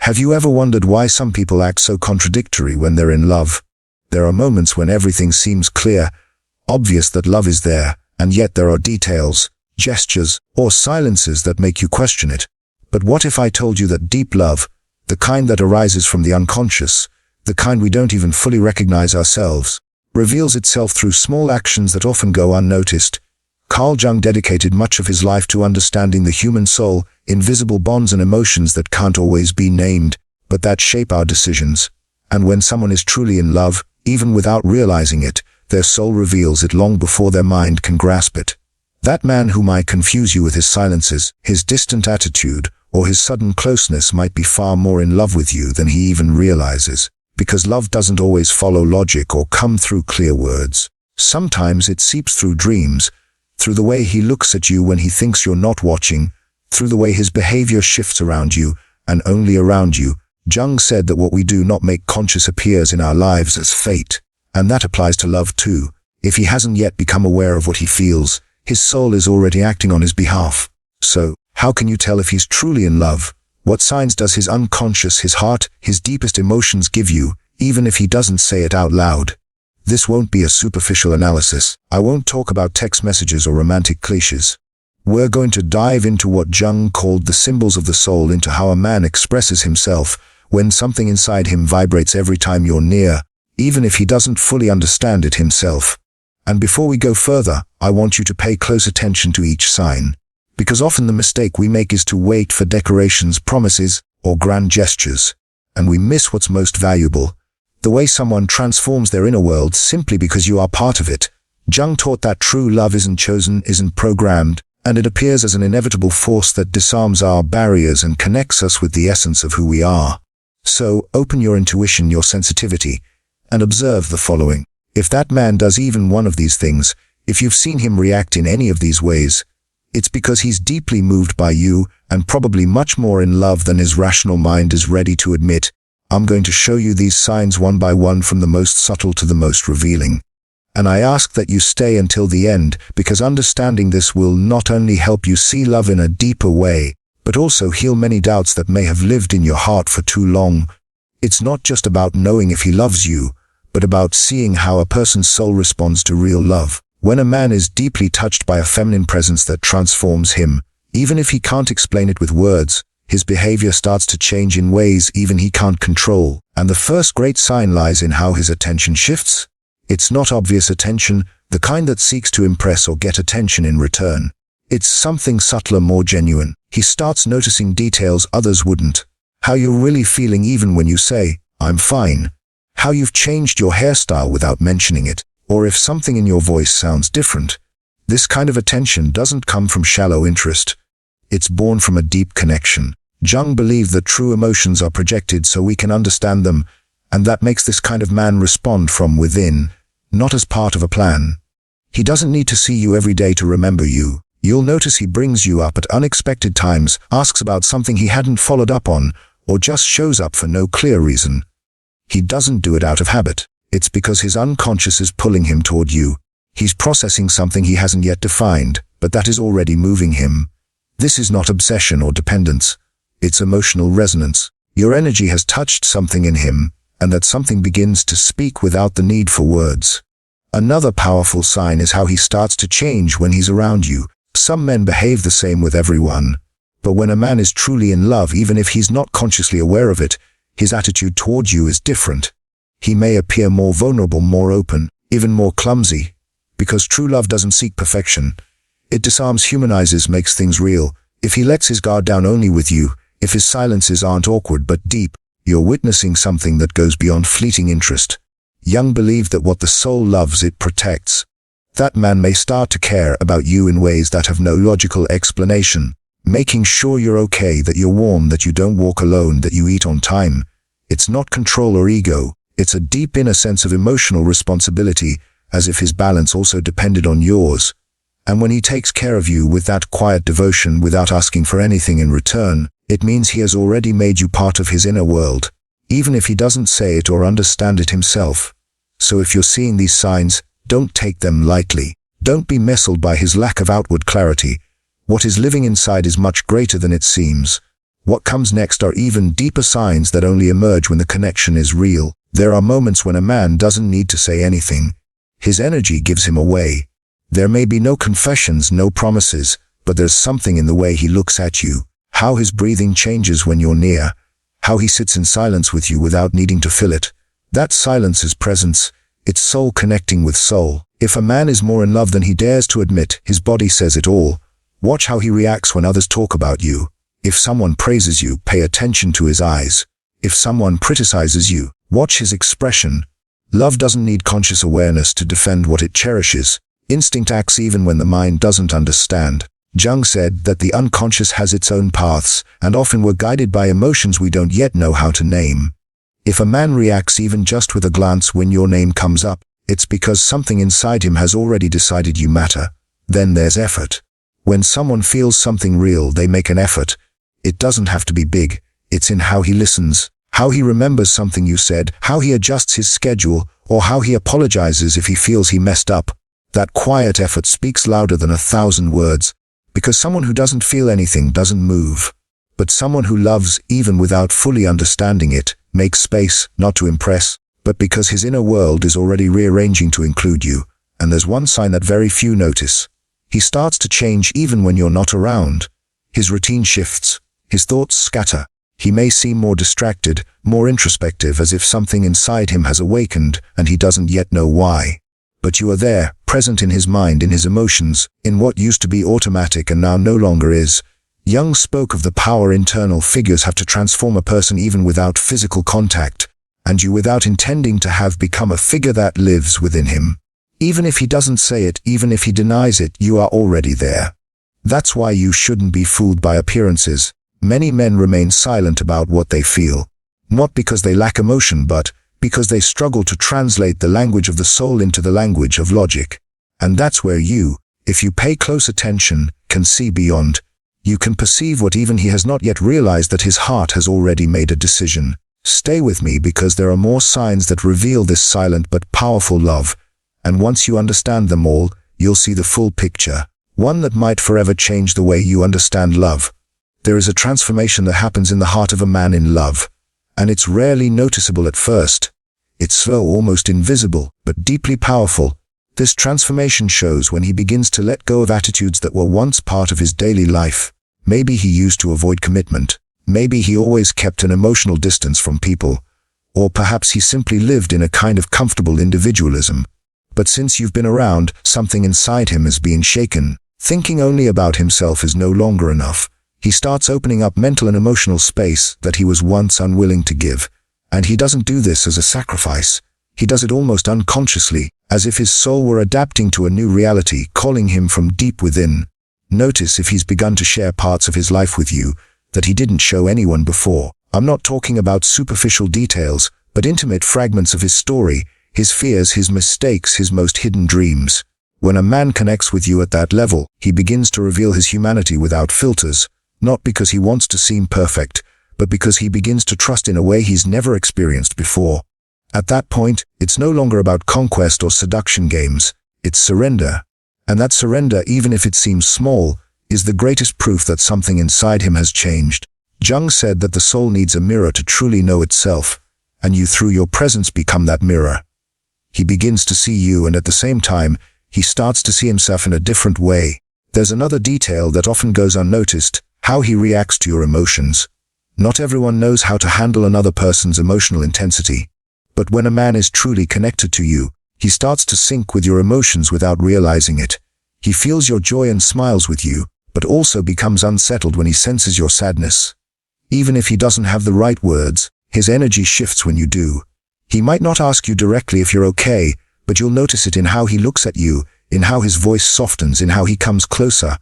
Have you ever wondered why some people act so contradictory when they're in love? There are moments when everything seems clear, obvious that love is there, and yet there are details, gestures, or silences that make you question it. But what if I told you that deep love, the kind that arises from the unconscious, the kind we don't even fully recognize ourselves, reveals itself through small actions that often go unnoticed? Carl Jung dedicated much of his life to understanding the human soul, invisible bonds and emotions that can't always be named, but that shape our decisions. And when someone is truly in love, even without realizing it, their soul reveals it long before their mind can grasp it. That man who might confuse you with his silences, his distant attitude, or his sudden closeness might be far more in love with you than he even realizes, because love doesn't always follow logic or come through clear words. Sometimes it seeps through dreams, through the way he looks at you when he thinks you're not watching, through the way his behavior shifts around you, and only around you. Jung said that what we do not make conscious appears in our lives as fate, and that applies to love too. If he hasn't yet become aware of what he feels, his soul is already acting on his behalf. So, how can you tell if he's truly in love? What signs does his unconscious, his heart, his deepest emotions give you, even if he doesn't say it out loud? This won't be a superficial analysis. I won't talk about text messages or romantic cliches. We're going to dive into what Jung called the symbols of the soul, into how a man expresses himself when something inside him vibrates every time you're near, even if he doesn't fully understand it himself. And before we go further, I want you to pay close attention to each sign, because often the mistake we make is to wait for decorations, promises, or grand gestures, and we miss what's most valuable: the way someone transforms their inner world simply because you are part of it. Jung taught that true love isn't chosen, isn't programmed, and it appears as an inevitable force that disarms our barriers and connects us with the essence of who we are. So, open your intuition, your sensitivity, and observe the following. If that man does even one of these things, if you've seen him react in any of these ways, it's because he's deeply moved by you and probably much more in love than his rational mind is ready to admit. I'm going to show you these signs one by one, from the most subtle to the most revealing. And I ask that you stay until the end, because understanding this will not only help you see love in a deeper way, but also heal many doubts that may have lived in your heart for too long. It's not just about knowing if he loves you, but about seeing how a person's soul responds to real love. When a man is deeply touched by a feminine presence that transforms him, even if he can't explain it with words, his behavior starts to change in ways even he can't control. And the first great sign lies in how his attention shifts. It's not obvious attention, the kind that seeks to impress or get attention in return. It's something subtler, more genuine. He starts noticing details others wouldn't. How you're really feeling even when you say, "I'm fine." How you've changed your hairstyle without mentioning it, or if something in your voice sounds different. This kind of attention doesn't come from shallow interest. It's born from a deep connection. Jung believed that true emotions are projected so we can understand them, and that makes this kind of man respond from within, not as part of a plan. He doesn't need to see you every day to remember you. You'll notice he brings you up at unexpected times, asks about something he hadn't followed up on, or just shows up for no clear reason. He doesn't do it out of habit. It's because his unconscious is pulling him toward you. He's processing something he hasn't yet defined, but that is already moving him. This is not obsession or dependence. It's emotional resonance. Your energy has touched something in him, and that something begins to speak without the need for words. Another powerful sign is how he starts to change when he's around you. Some men behave the same with everyone, but when a man is truly in love, even if he's not consciously aware of it, his attitude towards you is different. He may appear more vulnerable, more open, even more clumsy, because true love doesn't seek perfection. It disarms, humanizes, makes things real. If he lets his guard down only with you, if his silences aren't awkward but deep, you're witnessing something that goes beyond fleeting interest. Jung believed that what the soul loves, it protects. That man may start to care about you in ways that have no logical explanation, making sure you're okay, that you're warm, that you don't walk alone, that you eat on time. It's not control or ego. It's a deep inner sense of emotional responsibility, as if his balance also depended on yours. And when he takes care of you with that quiet devotion without asking for anything in return, it means he has already made you part of his inner world, even if he doesn't say it or understand it himself. So if you're seeing these signs, don't take them lightly. Don't be misled by his lack of outward clarity. What is living inside is much greater than it seems. What comes next are even deeper signs that only emerge when the connection is real. There are moments when a man doesn't need to say anything. His energy gives him away. There may be no confessions, no promises, but there's something in the way he looks at you, how his breathing changes when you're near, how he sits in silence with you without needing to fill it. That silence is presence. It's soul connecting with soul. If a man is more in love than he dares to admit, his body says it all. Watch how he reacts when others talk about you. If someone praises you, pay attention to his eyes. If someone criticizes you, watch his expression. Love doesn't need conscious awareness to defend what it cherishes. Instinct acts even when the mind doesn't understand. Jung said that the unconscious has its own paths, and often we're guided by emotions we don't yet know how to name. If a man reacts even just with a glance when your name comes up, it's because something inside him has already decided you matter. Then there's effort. When someone feels something real, they make an effort. It doesn't have to be big. It's in how he listens, how he remembers something you said, how he adjusts his schedule, or how he apologizes if he feels he messed up. That quiet effort speaks louder than 1,000 words, because someone who doesn't feel anything doesn't move. But someone who loves, even without fully understanding it, makes space, not to impress, but because his inner world is already rearranging to include you. And there's one sign that very few notice. He starts to change even when you're not around. His routine shifts. His thoughts scatter. He may seem more distracted, more introspective, as if something inside him has awakened and he doesn't yet know why. But you are there, present in his mind, in his emotions, in what used to be automatic and now no longer is. Jung spoke of the power internal figures have to transform a person even without physical contact, and you, without intending to have, become a figure that lives within him. Even if he doesn't say it, even if he denies it, you are already there. That's why you shouldn't be fooled by appearances. Many men remain silent about what they feel, not because they lack emotion, but because they struggle to translate the language of the soul into the language of logic. And that's where you, if you pay close attention, can see beyond. You can perceive what even he has not yet realized, that his heart has already made a decision. Stay with me, because there are more signs that reveal this silent but powerful love. And once you understand them all, you'll see the full picture, one that might forever change the way you understand love. There is a transformation that happens in the heart of a man in love, and it's rarely noticeable at first. It's slow, almost invisible, but deeply powerful. This transformation shows when he begins to let go of attitudes that were once part of his daily life. Maybe he used to avoid commitment. Maybe he always kept an emotional distance from people. Or perhaps he simply lived in a kind of comfortable individualism. But since you've been around, something inside him is being shaken. Thinking only about himself is no longer enough. He starts opening up mental and emotional space that he was once unwilling to give. And he doesn't do this as a sacrifice. He does it almost unconsciously, as if his soul were adapting to a new reality, calling him from deep within. Notice if he's begun to share parts of his life with you that he didn't show anyone before. I'm not talking about superficial details, but intimate fragments of his story, his fears, his mistakes, his most hidden dreams. When a man connects with you at that level, he begins to reveal his humanity without filters. Not because he wants to seem perfect, but because he begins to trust in a way he's never experienced before. At that point, it's no longer about conquest or seduction games. It's surrender. And that surrender, even if it seems small, is the greatest proof that something inside him has changed. Jung said that the soul needs a mirror to truly know itself, and you, through your presence, become that mirror. He begins to see you, and at the same time, he starts to see himself in a different way. There's another detail that often goes unnoticed: how he reacts to your emotions. Not everyone knows how to handle another person's emotional intensity. But when a man is truly connected to you, he starts to sync with your emotions without realizing it. He feels your joy and smiles with you, but also becomes unsettled when he senses your sadness. Even if he doesn't have the right words, his energy shifts when you do. He might not ask you directly if you're okay, but you'll notice it in how he looks at you, in how his voice softens, in how he comes closer.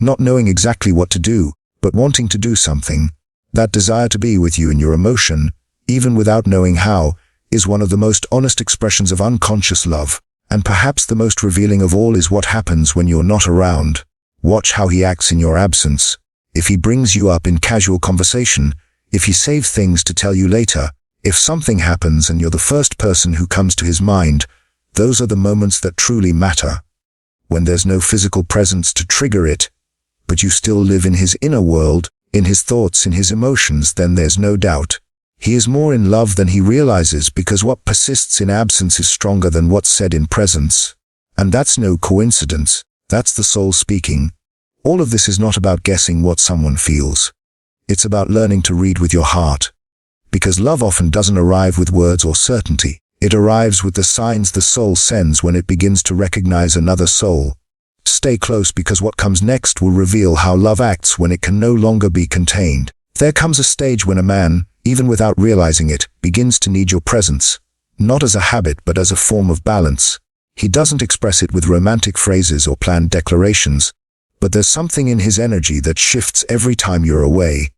Not knowing exactly what to do, but wanting to do something. That desire to be with you in your emotion, even without knowing how, is one of the most honest expressions of unconscious love. And perhaps the most revealing of all is what happens when you're not around. Watch how he acts in your absence. If he brings you up in casual conversation, if he saves things to tell you later, if something happens and you're the first person who comes to his mind, those are the moments that truly matter. When there's no physical presence to trigger it, but you still live in his inner world, in his thoughts, in his emotions, then there's no doubt. He is more in love than he realizes, because what persists in absence is stronger than what's said in presence. And that's no coincidence. That's the soul speaking. All of this is not about guessing what someone feels. It's about learning to read with your heart. Because love often doesn't arrive with words or certainty. It arrives with the signs the soul sends when it begins to recognize another soul. Stay close, because what comes next will reveal how love acts when it can no longer be contained. There comes a stage when a man, even without realizing it, begins to need your presence. Not as a habit, but as a form of balance. He doesn't express it with romantic phrases or planned declarations, but there's something in his energy that shifts every time you're away.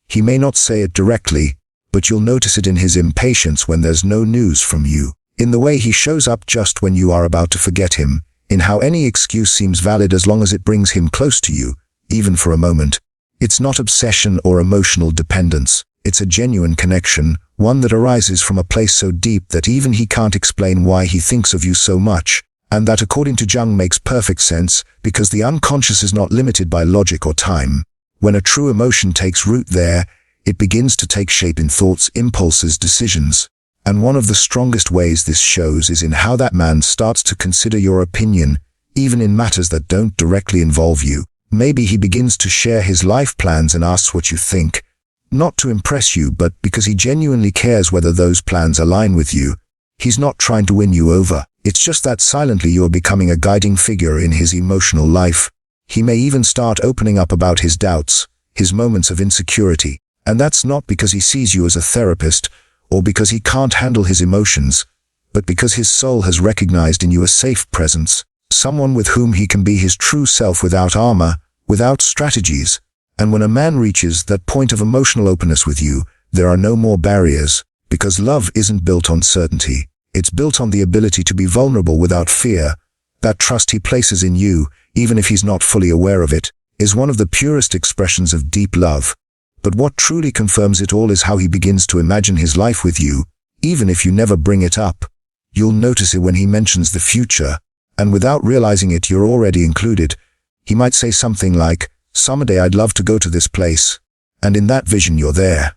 He may not say it directly, but you'll notice it in his impatience when there's no news from you, in the way he shows up just when you are about to forget him, in how any excuse seems valid as long as it brings him close to you, even for a moment. It's not obsession or emotional dependence. It's a genuine connection, one that arises from a place so deep that even he can't explain why he thinks of you so much. And that, according to Jung, makes perfect sense, because the unconscious is not limited by logic or time. When a true emotion takes root there, it begins to take shape in thoughts, impulses, decisions. And one of the strongest ways this shows is in how that man starts to consider your opinion, even in matters that don't directly involve you. Maybe he begins to share his life plans and asks what you think. Not to impress you, but because he genuinely cares whether those plans align with you. He's not trying to win you over. It's just that silently you're becoming a guiding figure in his emotional life. He may even start opening up about his doubts, his moments of insecurity. And that's not because he sees you as a therapist, or because he can't handle his emotions, but because his soul has recognized in you a safe presence, someone with whom he can be his true self without armor, without strategies. And when a man reaches that point of emotional openness with you, there are no more barriers, because love isn't built on certainty. It's built on the ability to be vulnerable without fear. That trust he places in you, even if he's not fully aware of it, is one of the purest expressions of deep love. But what truly confirms it all is how he begins to imagine his life with you, even if you never bring it up. You'll notice it when he mentions the future, and without realizing it, you're already included. He might say something like, "Someday I'd love to go to this place," and in that vision you're there.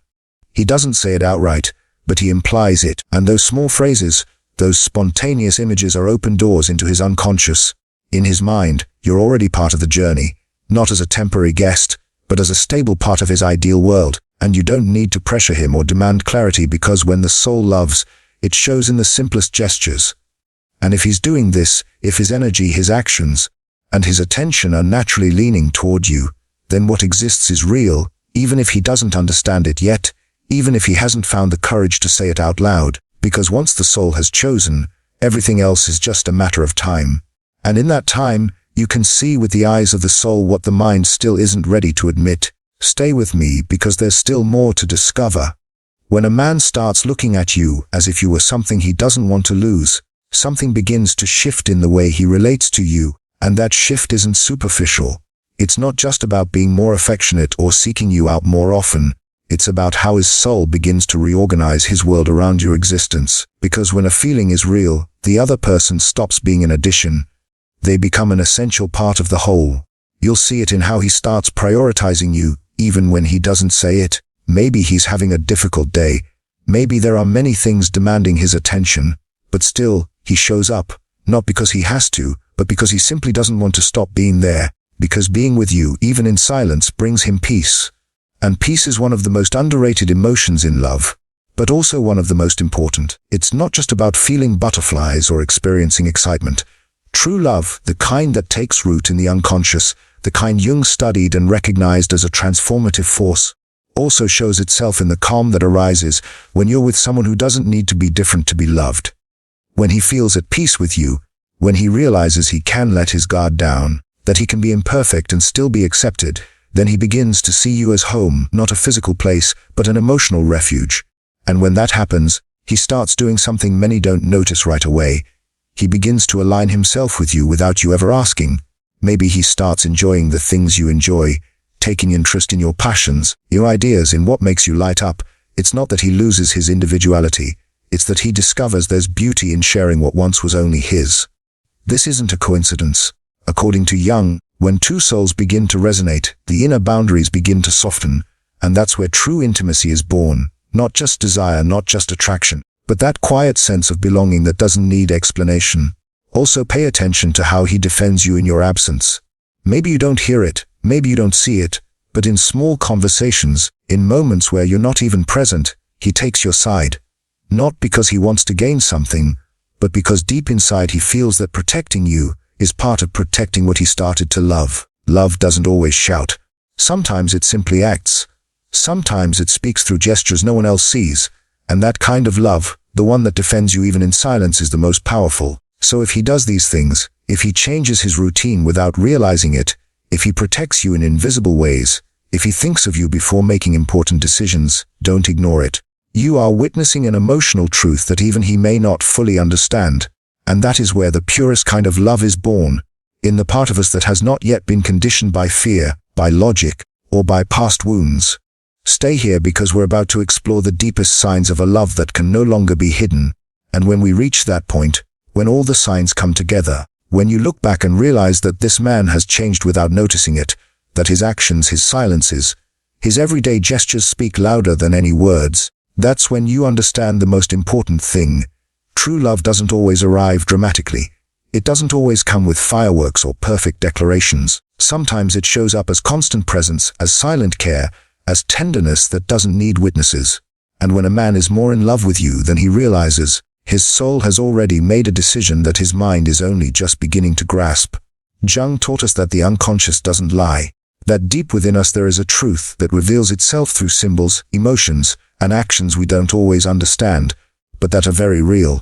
He doesn't say it outright, but he implies it, and those small phrases, those spontaneous images are open doors into his unconscious. In his mind, you're already part of the journey, not as a temporary guest, but as a stable part of his ideal world, and you don't need to pressure him or demand clarity, because when the soul loves, it shows in the simplest gestures. And if he's doing this, if his energy, his actions, and his attention are naturally leaning toward you, then what exists is real, even if he doesn't understand it yet, even if he hasn't found the courage to say it out loud, because once the soul has chosen, everything else is just a matter of time. And in that time, you can see with the eyes of the soul what the mind still isn't ready to admit. Stay with me, because there's still more to discover. When a man starts looking at you as if you were something he doesn't want to lose, something begins to shift in the way he relates to you, and that shift isn't superficial. It's not just about being more affectionate or seeking you out more often. It's about how his soul begins to reorganize his world around your existence. Because when a feeling is real, the other person stops being an addition. They become an essential part of the whole. You'll see it in how he starts prioritizing you, even when he doesn't say it. Maybe he's having a difficult day. Maybe there are many things demanding his attention. But still, he shows up, not because he has to, but because he simply doesn't want to stop being there. Because being with you, even in silence, brings him peace. And peace is one of the most underrated emotions in love, but also one of the most important. It's not just about feeling butterflies or experiencing excitement. True love, the kind that takes root in the unconscious, the kind Jung studied and recognized as a transformative force, also shows itself in the calm that arises when you're with someone who doesn't need to be different to be loved. When he feels at peace with you, when he realizes he can let his guard down, that he can be imperfect and still be accepted, then he begins to see you as home, not a physical place, but an emotional refuge. And when that happens, he starts doing something many don't notice right away. He begins to align himself with you without you ever asking. Maybe he starts enjoying the things you enjoy, taking interest in your passions, your ideas, in what makes you light up. It's not that he loses his individuality. It's that he discovers there's beauty in sharing what once was only his. This isn't a coincidence. According to Jung, when two souls begin to resonate, the inner boundaries begin to soften. And that's where true intimacy is born. Not just desire, not just attraction, but that quiet sense of belonging that doesn't need explanation. Also pay attention to how he defends you in your absence. Maybe you don't hear it, maybe you don't see it, but in small conversations, in moments where you're not even present, he takes your side. Not because he wants to gain something, but because deep inside he feels that protecting you is part of protecting what he started to love. Love doesn't always shout. Sometimes it simply acts. Sometimes it speaks through gestures no one else sees. And that kind of love, the one that defends you even in silence, is the most powerful. So if he does these things, if he changes his routine without realizing it, if he protects you in invisible ways, if he thinks of you before making important decisions, don't ignore it. You are witnessing an emotional truth that even he may not fully understand. And that is where the purest kind of love is born, in the part of us that has not yet been conditioned by fear, by logic, or by past wounds. Stay here because we're about to explore the deepest signs of a love that can no longer be hidden. And when we reach that point, when all the signs come together, when you look back and realize that this man has changed without noticing it, that his actions, his silences, his everyday gestures speak louder than any words, that's when you understand the most important thing. True love doesn't always arrive dramatically. It doesn't always come with fireworks or perfect declarations. Sometimes it shows up as constant presence, as silent care, as tenderness that doesn't need witnesses. And when a man is more in love with you than he realizes, his soul has already made a decision that his mind is only just beginning to grasp. Jung taught us that the unconscious doesn't lie, that deep within us there is a truth that reveals itself through symbols, emotions, and actions we don't always understand, but that are very real.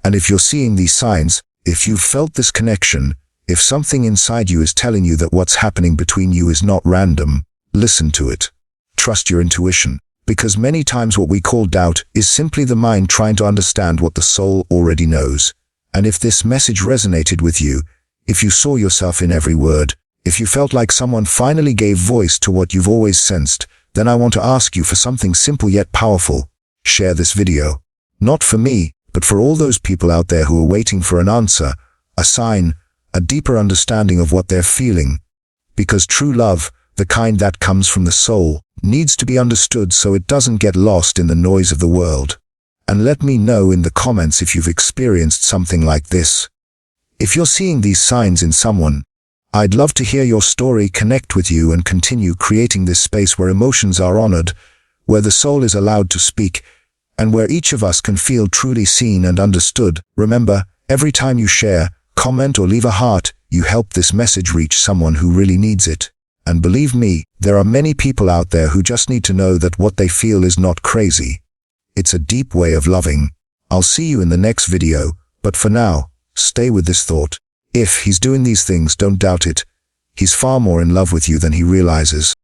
And if you're seeing these signs, if you've felt this connection, if something inside you is telling you that what's happening between you is not random, listen to it. Trust your intuition. Because many times what we call doubt is simply the mind trying to understand what the soul already knows. And if this message resonated with you, if you saw yourself in every word, if you felt like someone finally gave voice to what you've always sensed, then I want to ask you for something simple yet powerful. Share this video. Not for me, but for all those people out there who are waiting for an answer, a sign, a deeper understanding of what they're feeling. Because true love, the kind that comes from the soul, needs to be understood so it doesn't get lost in the noise of the world. And let me know in the comments if you've experienced something like this. If you're seeing these signs in someone, I'd love to hear your story, connect with you, and continue creating this space where emotions are honored, where the soul is allowed to speak, and where each of us can feel truly seen and understood. Remember, every time you share, comment, or leave a heart, you help this message reach someone who really needs it. And believe me, there are many people out there who just need to know that what they feel is not crazy. It's a deep way of loving. I'll see you in the next video, but for now, stay with this thought. If he's doing these things, don't doubt it. He's far more in love with you than he realizes.